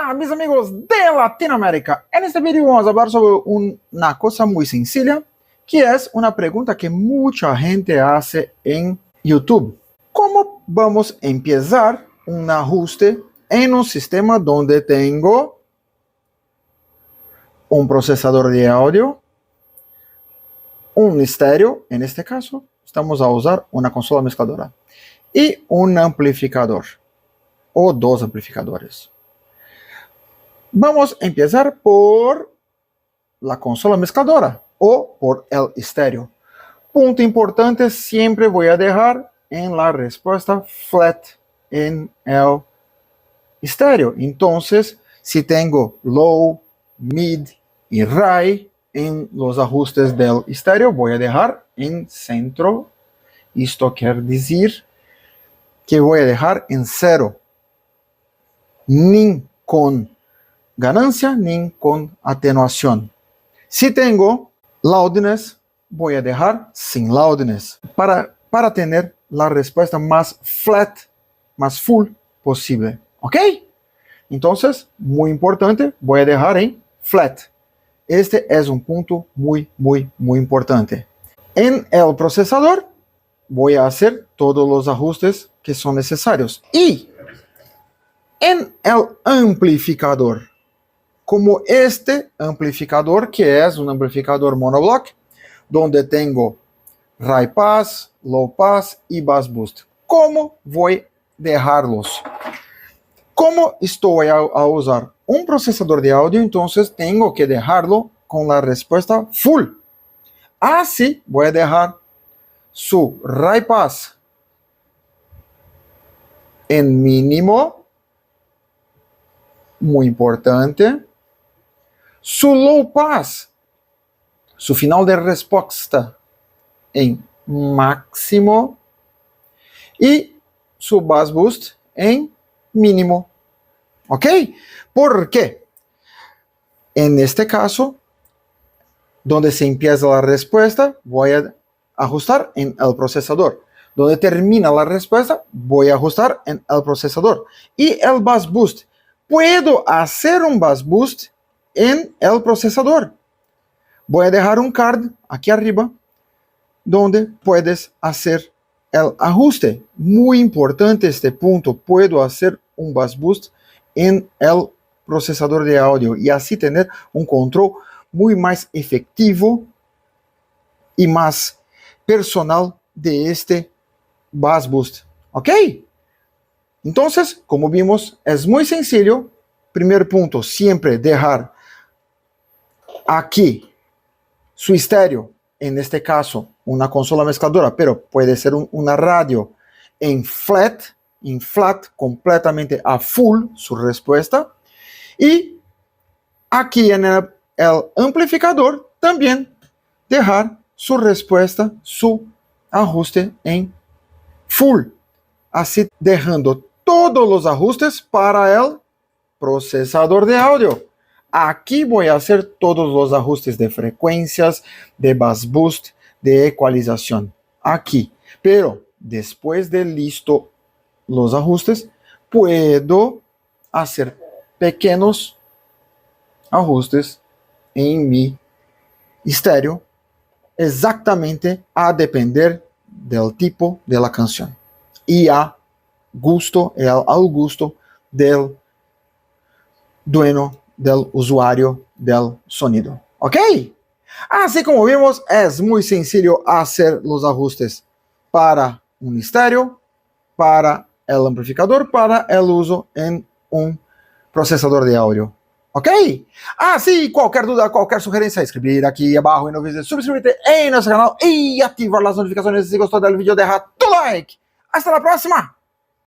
Hola, mis amigos de Latinoamérica. En este video vamos a hablar sobre una cosa muy sencilla, que es una pregunta que mucha gente hace en YouTube. ¿Cómo vamos a empezar un ajuste en un sistema donde tengo un procesador de audio, un estéreo, en este caso, estamos a usar una consola mezcladora, y un amplificador, o dos amplificadores? Vamos a empezar por la consola mezcladora o por el estéreo. Punto importante, siempre voy a dejar en la respuesta flat en el estéreo. Entonces, si tengo low, mid y high en los ajustes del estéreo, voy a dejar en centro. Esto quiere decir que voy a dejar en cero, ni con ganancia ni con atenuación. Si tengo loudness, voy a dejar sin loudness para tener la respuesta más flat, más full posible. ¿Ok? Entonces, muy importante, voy a dejar en flat. Este es un punto muy importante. En el procesador, voy a hacer todos los ajustes que son necesarios. Y en el amplificador, como este amplificador, que es un amplificador monoblock, donde tengo high pass, low pass y bass boost. ¿Cómo voy a dejarlos? Como estoy a usar un procesador de audio, entonces tengo que dejarlo con la respuesta full. Así voy a dejar su high pass en mínimo, muy importante. Su low pass, su final de respuesta en máximo, y su bass boost en mínimo. ¿Ok? ¿Por qué? En este caso, donde se empieza la respuesta, voy a ajustar en el procesador. Donde termina la respuesta, voy a ajustar en el procesador. Y el bass boost, puedo hacer un bass boost en el procesador. Voy a dejar un card aquí arriba donde puedes hacer el ajuste. Muy importante este punto. Puedo hacer un bass boost en el procesador de audio y así tener un control muy más efectivo y más personal de este bass boost. ¿Ok? Entonces, como vimos, es muy sencillo. Primer punto, siempre dejar aquí su estéreo, en este caso una consola mezcladora, pero puede ser una radio en flat, completamente a full su respuesta. Y aquí en el amplificador también dejar su respuesta, su ajuste en full. Así dejando todos los ajustes para el procesador de audio. Aquí voy a hacer todos los ajustes de frecuencias, de bass boost, de ecualización. Aquí. Pero después de listo los ajustes, puedo hacer pequeños ajustes en mi estéreo, exactamente a depender del tipo de la canción y al gusto del dueño, del usuario del sonido. ¿Ok? Así como vimos, es muy sencillo hacer los ajustes para un estéreo, para el amplificador, para el uso en un procesador de audio. ¿Ok? Así, cualquier duda, cualquier sugerencia, escribir aquí abajo y no olvides suscribirte en nuestro canal y activar las notificaciones. Si gustó del video, deja tu like. Hasta la próxima.